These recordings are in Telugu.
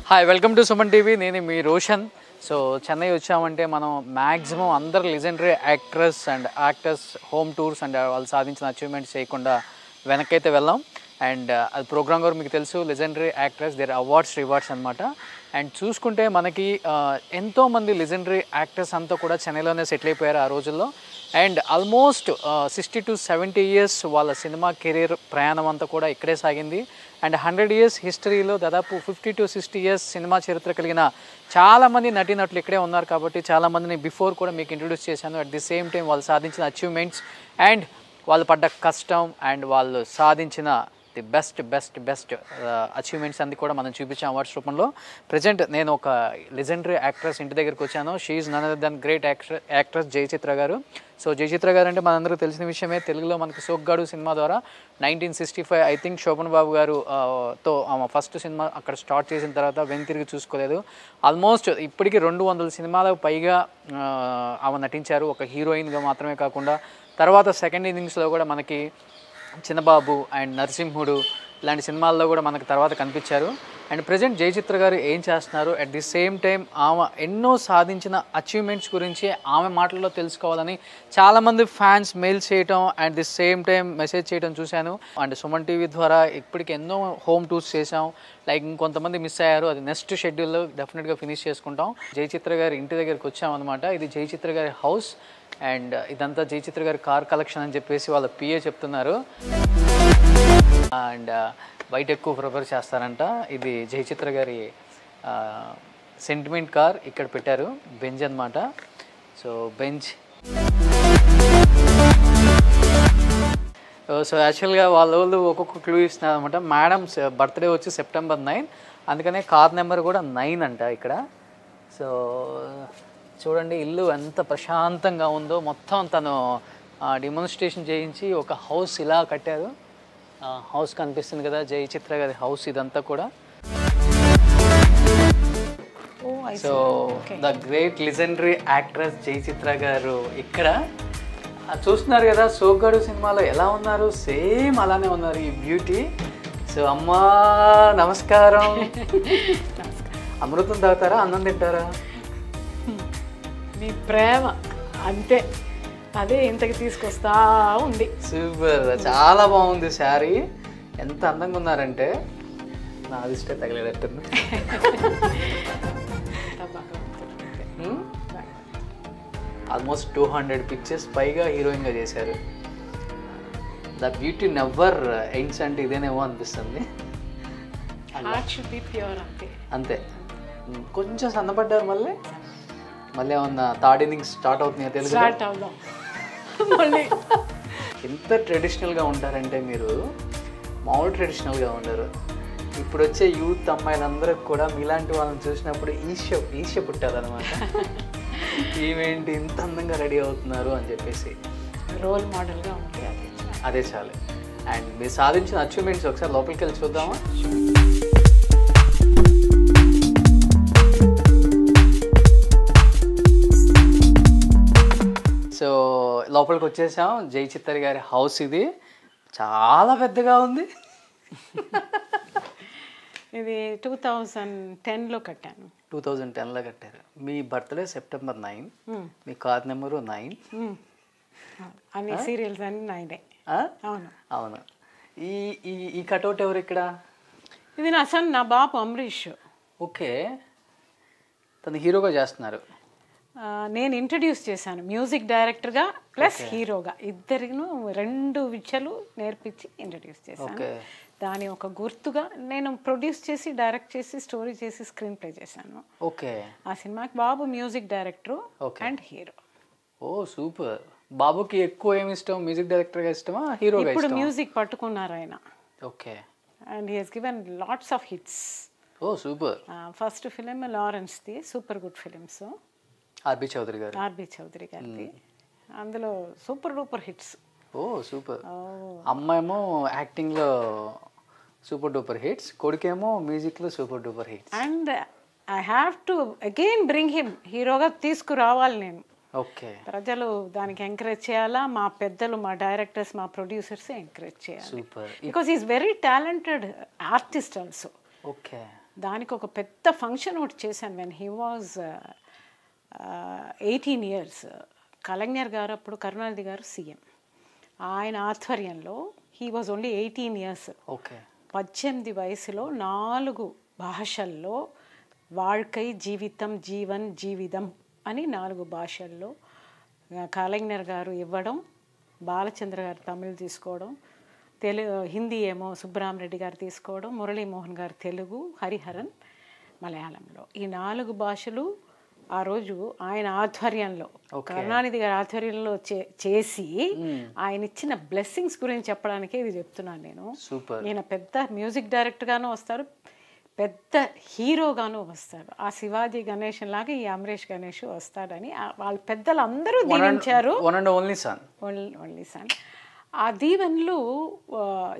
Hi, welcome to Suman TV. నేను మీ రోషన్. సో చెన్నై వచ్చామంటే మనం మ్యాక్సిమం అందరు legendary actress and actors home tours and వాళ్ళు సాధించిన అచీవ్మెంట్స్ చేయకుండా వెనక్కైతే వెళ్ళాం. అండ్ అది ప్రోగ్రామ్ కూడా మీకు తెలుసు, legendary actress their awards rewards అనమాట. అండ్ చూసుకుంటే మనకి ఎంతోమంది లెజెండరీ యాక్టర్స్ అంతా కూడా చెన్నైలోనే సెటిల్ అయిపోయారు ఆ రోజుల్లో. అండ్ ఆల్మోస్ట్ 60 to 70 years వాళ్ళ సినిమా కెరీర్ ప్రయాణం అంతా కూడా ఇక్కడే సాగింది. అండ్ 100 years హిస్టరీలో దాదాపు 50 to 60 years సినిమా చరిత్ర కలిగిన చాలామంది నటీనటులు ఇక్కడే ఉన్నారు. కాబట్టి చాలామందిని బిఫోర్ కూడా మీకు ఇంట్రొడ్యూస్ చేశాను. అట్ ది సేమ్ టైం వాళ్ళు సాధించిన అచీవ్మెంట్స్ అండ్ వాళ్ళు పడ్డ కష్టం అండ్ వాళ్ళు సాధించిన ది బెస్ట్ అచీవ్మెంట్స్ అన్ని కూడా మనం చూపించాం అవార్డ్స్ రూపంలో. ప్రజెంట్ నేను ఒక లెజెండరీ యాక్ట్రెస్ ఇంటి దగ్గరికి వచ్చాను. She's none other than great actress Jayachitra గారు. సో జయచిత్ర గారు అంటే మనందరికీ తెలిసిన విషయమే. తెలుగులో మనకి సోగ్గాడు సినిమా ద్వారా 1965 ఐ థింక్ శోభన్ బాబు గారు తో ఆమె ఫస్ట్ సినిమా అక్కడ స్టార్ట్ చేసిన తర్వాత వెనుతిరిగి చూసుకోలేదు. ఆల్మోస్ట్ ఇప్పటికీ 200 సినిమాలకు పైగా ఆమె నటించారు, ఒక హీరోయిన్గా మాత్రమే కాకుండా. తర్వాత సెకండ్ ఇన్నింగ్స్లో కూడా మనకి చిన్నబాబు అండ్ నరసింహుడు ఇలాంటి సినిమాల్లో కూడా మనకు తర్వాత కనిపించారు. అండ్ ప్రజెంట్ జయచిత్ర గారు ఏం చేస్తున్నారు, అట్ ది సేమ్ టైం ఆమె ఎన్నో సాధించిన అచీవ్మెంట్స్ గురించి ఆమె మాటల్లో తెలుసుకోవాలని చాలామంది ఫ్యాన్స్ మెయిల్ చేయటం and the same time message చేయడం చూశాను. అండ్ సుమన్ టీవీ ద్వారా ఇప్పటికి ఎన్నో హోమ్ టూర్స్ చేసాం. లైక్ ఇంకొంతమంది మిస్ అయ్యారు, అది నెక్స్ట్ షెడ్యూల్లో డెఫినెట్గా ఫినిష్ చేసుకుంటాం. జయచిత్ర గారి ఇంటి దగ్గరికి వచ్చామన్నమాట. ఇది జయచిత్ర గారి హౌస్ అండ్ ఇదంతా జయచిత్ర గారి కార్ కలెక్షన్ అని చెప్పేసి వాళ్ళ పిఏ చెప్తున్నారు. అండ్ బయట ఎక్కువ ప్రిఫర్ చేస్తారంట. ఇది జయచిత్ర గారి సెంటిమెంట్ కార్ ఇక్కడ పెట్టారు, బెంజ్ అనమాట. So Benz. సో యాక్చువల్గా వాళ్ళు ఒక్కొక్క క్లూ ఇస్తున్నారు అనమాట. మేడం బర్త్డే వచ్చి September 9, అందుకనే కార్ నెంబర్ కూడా 9 అంట ఇక్కడ. సో చూడండి ఇల్లు ఎంత ప్రశాంతంగా ఉందో. మొత్తం తను డెమోన్స్ట్రేషన్ చేయించి ఒక హౌస్ ఇలా కట్టారు. హౌస్ కనిపిస్తుంది కదా, జయచిత్ర గారి హౌస్ ఇదంతా కూడా. So the great legendary actress Jayachitra గారు ఇక్కడ చూస్తున్నారు కదా. సోగ్గాడు సినిమాలో ఎలా ఉన్నారు, సేమ్ అలానే ఉన్నారు ఈ బ్యూటీ. సో అమ్మా నమస్కారం. అమృతం తాగుతారా, అన్నం తింటారా? నీ ప్రేమ అంతే, అదే ఇంతకి తీసుకొస్తా ఉంది. సూపర్, చాలా బాగుంది శారీ. ఎంత అందంగా ఉన్నారంటే నా అదిష్టే తగిలేటట్టుంది. ఆల్మోస్ట్ 200 pictures పైగా హీరోయిన్గా చేశారు. ద బ్యూటీ నెవర్ ఎండ్స్ అంటే ఇదేనేమో అనిపిస్తుంది. అంతే. కొంచెం సన్నపడ్డారు, మళ్ళీ ఏమన్నా థర్డ్ ఇన్నింగ్స్ స్టార్ట్ అవుతున్నాయో తెలుసు. మళ్ళీ ఎంత ట్రెడిషనల్గా ఉంటారంటే మీరు మామూలు ట్రెడిషనల్గా ఉండరు. ఇప్పుడు వచ్చే యూత్ అమ్మాయిలందరికి కూడా మీలాంటి వాళ్ళని చూసినప్పుడు ఈర్ష్య పుట్టారనమాట. ఈవేంటి ఇంత అందంగా రెడీ అవుతున్నారు అని చెప్పేసి. రోల్ మోడల్గా ఉంటుంది, అదే చాలు. అండ్ మీరు సాధించిన అచీవ్మెంట్స్ ఒకసారి లోపలికి వెళ్ళి చూద్దామా? సో లోపలికి వచ్చేసాం. జయచిత్ర గారి హౌస్ ఇది చాలా పెద్దగా ఉంది. ఇది 2010లో కట్టాను. 2010లో కట్టారు. మీ బర్త్డే September 9, మీ కార్ నెంబరు 9. అన్ని సీరియల్స్ అన్ని 9. అవును అవును. ఈ ఈ కటౌట్ ఎవరు ఇక్కడ? ఇది నా సన్, నా బాబు అమరీష్. ఓకే, తను హీరోగా చేస్తున్నారు. నేను ఇంట్రడ్యూస్ చేశాను మ్యూజిక్ డైరెక్టర్గా ప్లస్ హీరోగా, ఇద్దరిను 2 విద్యలు నేర్పించి ఇంట్రడ్యూస్ చేశాను. దాని ఒక గుర్తుగా నేను ప్రొడ్యూస్ చేసి, డైరెక్ట్ చేసి, స్టోరీ చేసి, స్క్రీన్ ప్లే చేశాను. ఓకే. ఆ సినిమాకి Babu music director and hero. Oh super. బాబుకి ఎక్కువ ఏమి ఇష్టం, మ్యూజిక్ డైరెక్టర్గా ఇష్టమా, హీరోగా? ఇప్పుడు మ్యూజిక్ పట్టుకున్నారు ఆయన. Okay. And he has given lots of hits. Oh super. First film లారెన్స్ది, super good films. RB Chowdary గారిది. అందులో super duper hits. Oh super. అమ్మాయేమో యాక్టింగ్లో సూపర్ డూపర్ హిట్స్, కొడుకేమో మ్యూజిక్లో super duper hits. And I have to again bring him హీరోగా తీసుకురావాలి నేను. ఓకే. ప్రజలు దానికి ఎంకరేజ్ చేయాలా, మా పెద్దలు, మా డైరెక్టర్స్, మా ప్రొడ్యూసర్స్ ఎంకరేజ్ చేయాలి. Super. Because is very talented artist also. Okay. దానికి ఒక పెద్ద ఫంక్షన్ ఒకటి చేశాను. When he was 18 years. Collector గారు అప్పుడు కరుణానిధి గారు సీఎం, ఆయన ఆధ్వర్యంలో. He was only 18 years. Okay. 18 వయసులో 4 భాషల్లో వాళ్కై జీవితం జీవన్ జీవితం అని 4 భాషల్లో కలెక్టర్ గారు ఇవ్వడం, బాలచంద్ర గారు తమిళ్ తీసుకోవడం, హిందీ ఏమో సుబ్బరామరెడ్డి గారు తీసుకోవడం, మురళీమోహన్ గారు తెలుగు, హరిహరన్ మలయాళంలో. ఈ 4 భాషలు ఆ రోజు ఆయన ఆధ్వర్యంలో, కరుణానిధి గారి ఆధ్వర్యంలో చేసి ఆయన ఇచ్చిన బ్లెస్సింగ్స్ గురించి చెప్పడానికే ఇది చెప్తున్నాను నేను. ఈయన పెద్ద మ్యూజిక్ డైరెక్టర్గాను వస్తారు, పెద్ద హీరోగాను వస్తాడు. ఆ శివాజీ గణేషన్ లాగా ఈ అమరేష్ గణేష్ వస్తాడని వాళ్ళ పెద్దలు అందరూ దీవించారు. Only sun. ఆ దీవెనలు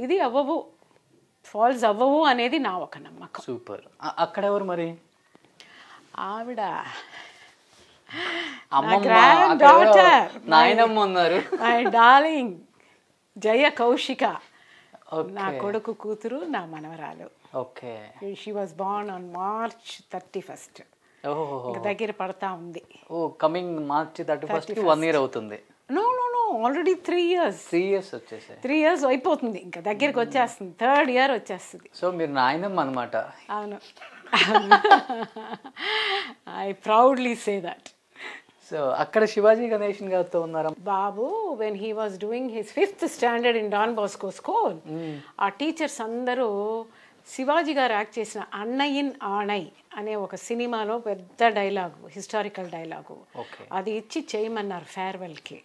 ఇది అవ్వవు, ఫాల్స్ అవ్వవు అనేది నా ఒక నమ్మకం. సూపర్. అక్కడ ఎవరు మరి? ఆవిడ గ్రాండ్ డాటర్, నాయనమ్మ ఉన్నారు, మై డార్లింగ్ జయ కౌశిక, నా కొడుకు కూతురు, నా మనవరాలు. Okay. She was born on March 31st. దగ్గర పడతా ఉంది. కమింగ్ March 31st 1 year అవుతుంది. No already 3 years. 3 years వచ్చేసాయి. 3 years అయిపోతుంది, ఇంకా దగ్గరికి వచ్చేస్తుంది, 3rd year వచ్చేస్తుంది. సో మీరు నాయనమ్మ అన్నమాట. అవును, I proudly say that. So అక్కడ శివాజీ గణేషన్ గారితో ఉన్నారా Babu? When he was doing his 5th standard in Don Bosco school, ఆ టీచర్స్ అందరూ శివాజీ గారు యాక్ట్ చేసిన అన్నయిన్ ఆణై అనే ఒక సినిమాలో పెద్ద డైలాగు, హిస్టారికల్ డైలాగు, అది ఇచ్చి చేయమన్నారు ఫేర్వెల్కి.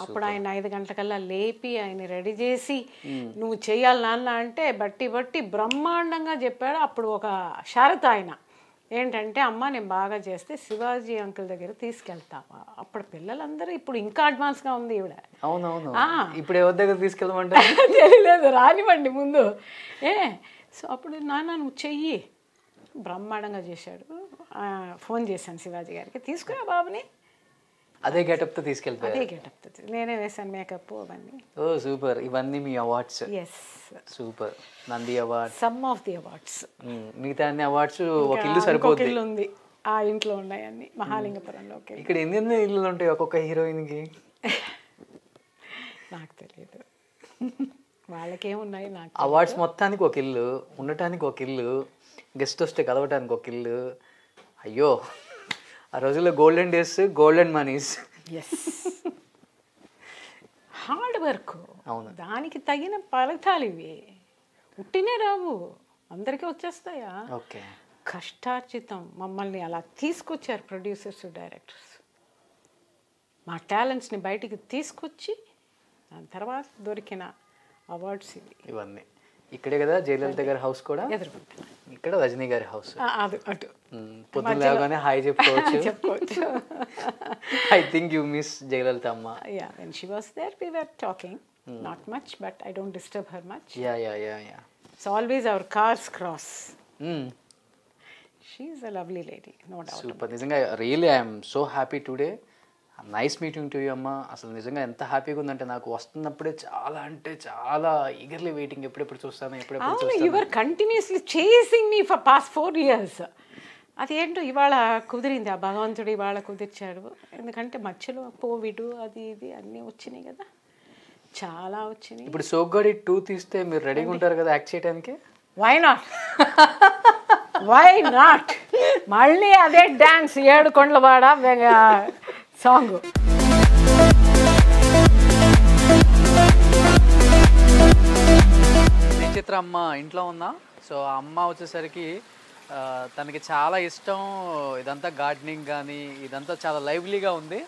అప్పుడు ఆయన 5 గంటలకల్లా లేపి ఆయన రెడీ చేసి నువ్వు చెయ్యాలి నాన్న అంటే బట్టి బ్రహ్మాండంగా చెప్పాడు. అప్పుడు ఒక షరత్ ఆయన ఏంటంటే, అమ్మ నేను బాగా చేస్తే శివాజీ అంకుల్ దగ్గర తీసుకెళ్తావా? అప్పుడు పిల్లలందరూ, ఇప్పుడు ఇంకా అడ్వాన్స్గా ఉంది ఈవిడ. అవునవును. ఇప్పుడు ఎవరి దగ్గర తీసుకెళ్ళమంటే తెలియలేదు, రానివ్వండి ముందు. సో అప్పుడు నాన్న నువ్వు చెయ్యి, బ్రహ్మాండంగా చేశాడు. ఫోన్ చేశాను శివాజీ గారికి, తీసుకురా బాబుని. అదే గెటప్తో తీసుకెళ్తాను. అదే గెటప్తో నేనే వేసాను మేకప్ అవన్నీ. Oh super. ఇవన్నీ మీ awards? Yes. Super. Nandi award, some of the awards. మిగతా అన్ని అవార్డ్స్ ఒక ఇల్లు సరిపోతుంది. ఇల్లు ఉంది, ఆ ఇంట్లో ఉన్నాయి అన్ని, మహాలింగపురంలో. ఇక్కడ ఎన్ని ఇల్లులు ఉంటాయి ఒక్కొక్క హీరోయిన్కి? నాకు తెలియదు, వాళ్ళకేమున్నాయి. నాకు అవార్డ్స్ మొత్తానికి ఒక ఇల్లు, ఉండటానికి ఒక ఇల్లు, గెస్ట్ వస్తే కలవటానికి ఒక ఇల్లు. అయ్యో, ఆ రోజుల్లో golden days, golden monies. Yes, hard work. అవును, దానికి తగిన ఫలితాలు ఇవి. ఉట్టినే రావు, అందరికీ వచ్చేస్తాయా? ఓకే. కష్టార్జితం. మమ్మల్ని అలా తీసుకొచ్చారు ప్రొడ్యూసర్స్, డైరెక్టర్స్, మా టాలెంట్స్ని బయటికి తీసుకొచ్చి దాని తర్వాత దొరికిన అవార్డ్స్ ఇవన్నీ. ఇక్కడే కదా జయలలిత గారి హౌస్ కూడా, ఎదురుకుంటున్నా. ఇక్కడ రజనీ గారి హౌస్. అది అటు పొద్దున్న లేవగానే హాయ్ చెప్పుకోవచ్చు. I think you miss Jayalalithaa అమ్మ. Yeah, when she was there we were talking, not much, but I don't disturb her much. Yeah. So always our cars cross. She is a lovely lady, no doubt. Super. నిజంగా really I'm so happy today. Nice meeting to you అమ్మ. అసలు నిజంగా ఎంత హ్యాపీగా ఉందంటే, నాకు వస్తున్నప్పుడే చాలా అంటే చాలా ఈగర్లీ వెయిటింగ్, ఎప్పుడెప్పుడు చూస్తాను ఎప్పుడెప్పుడు చూస్తాను. You were continuously chasing me for past 4 years. అది ఏంటో ఇవాళ కుదిరింది, ఆ భగవంతుడు ఇవాళ కుదిర్చాడు. ఎందుకంటే మధ్యలో కోవిడ్ అది ఇది అన్నీ వచ్చినాయి కదా, చాలా వచ్చినాయి. ఇప్పుడు సోగ్గాడి 2 తీస్తే మీరు రెడీగా ఉంటారు కదా యాక్ట్ చేయడానికి? వై నాట్ మళ్ళీ అదే డాన్స్, 7 కొండలవాడ సాంగ్. జయచిత్ర అమ్మ ఇంట్లో ఉన్నా. సో ఆ అమ్మ వచ్చేసరికి తనకి చాలా ఇష్టం ఇదంతా, గార్డెనింగ్ కానీ ఇదంతా చాలా లైవ్లీగా ఉంది.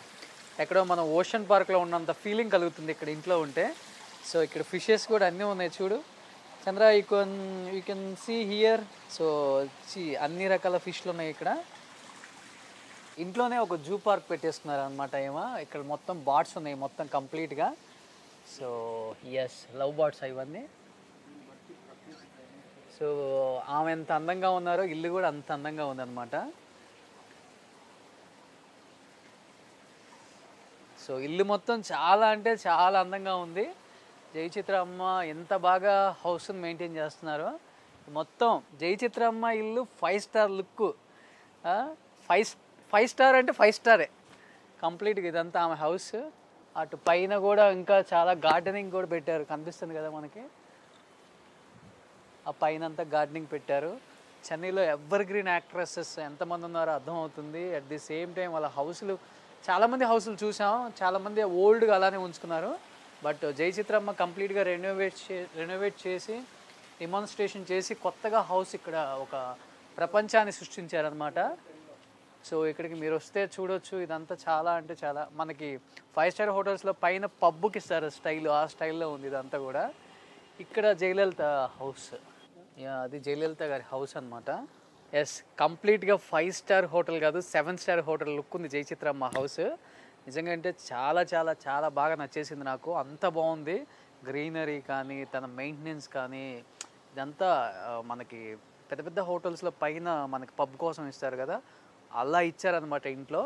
ఎక్కడో మనం ఓషన్ పార్క్లో ఉన్నంత ఫీలింగ్ కలుగుతుంది ఇక్కడ ఇంట్లో ఉంటే. సో ఇక్కడ ఫిషెస్ కూడా అన్నీ ఉన్నాయి చూడు Chandra, you can see here. So అన్ని రకాల ఫిష్లు ఉన్నాయి ఇక్కడ. ఇంట్లోనే ఒక జూ పార్క్ పెట్టేసుకున్నారు అనమాట ఏమో. ఇక్కడ మొత్తం బార్డ్స్ ఉన్నాయి మొత్తం కంప్లీట్గా. సో ఎస్, లవ్ బార్డ్స్ ఇవన్నీ. సో ఆమె ఎంత అందంగా ఉన్నారో ఇల్లు కూడా అంత అందంగా ఉందన్నమాట. సో ఇల్లు మొత్తం చాలా అంటే చాలా అందంగా ఉంది. జయచిత్ర అమ్మ ఎంత బాగా హౌస్ని మెయింటైన్ చేస్తున్నారో. మొత్తం జయచిత్రమ్మ ఇల్లు 5 స్టార్ లుక్. 5 స్టార్ అంటే 5 స్టారే కంప్లీట్గా. ఇదంతా ఆమె హౌస్. అటు పైన కూడా ఇంకా చాలా గార్డెనింగ్ కూడా పెట్టారు, కనిపిస్తుంది కదా మనకి. ఆ పైన అంతా గార్డెనింగ్ పెట్టారు. చెన్నైలో ఎవర్ గ్రీన్ యాక్ట్రెసెస్ ఎంతమంది ఉన్నారో అర్థమవుతుంది. అట్ ది సేమ్ టైం వాళ్ళ హౌస్లు, చాలామంది హౌస్లు చూసాం, చాలామంది ఓల్డ్గా అలానే ఉంచుకున్నారు. బట్ జయచిత్రమ్మ కంప్లీట్గా రెనోవేట్ చేసి డిమాన్స్ట్రేషన్ చేసి కొత్తగా హౌస్ ఇక్కడ ఒక ప్రపంచాన్ని సృష్టించారనమాట. సో ఇక్కడికి మీరు వస్తే చూడొచ్చు. ఇదంతా చాలా అంటే చాలా మనకి 5 స్టార్ హోటల్స్లో పైన పబ్బుకి ఇస్తారు స్టైల్, ఆ స్టైల్లో ఉంది ఇదంతా కూడా. ఇక్కడ జయలలిత హౌస్, అది జయలలిత గారి హౌస్ అనమాట. ఎస్, కంప్లీట్గా 5 స్టార్ హోటల్ కాదు 7 స్టార్ హోటల్ లుక్ ఉంది జయచిత్రమ్మ హౌస్. నిజంగా అంటే చాలా చాలా చాలా బాగా నచ్చేసింది నాకు. అంత బాగుంది, గ్రీనరీ కానీ తన మెయింటెనెన్స్ కానీ. ఇదంతా మనకి పెద్ద పెద్ద హోటల్స్లో పైన మనకి పబ్ కోసం ఇస్తారు కదా, అలా ఇచ్చారనమాట ఇంట్లో.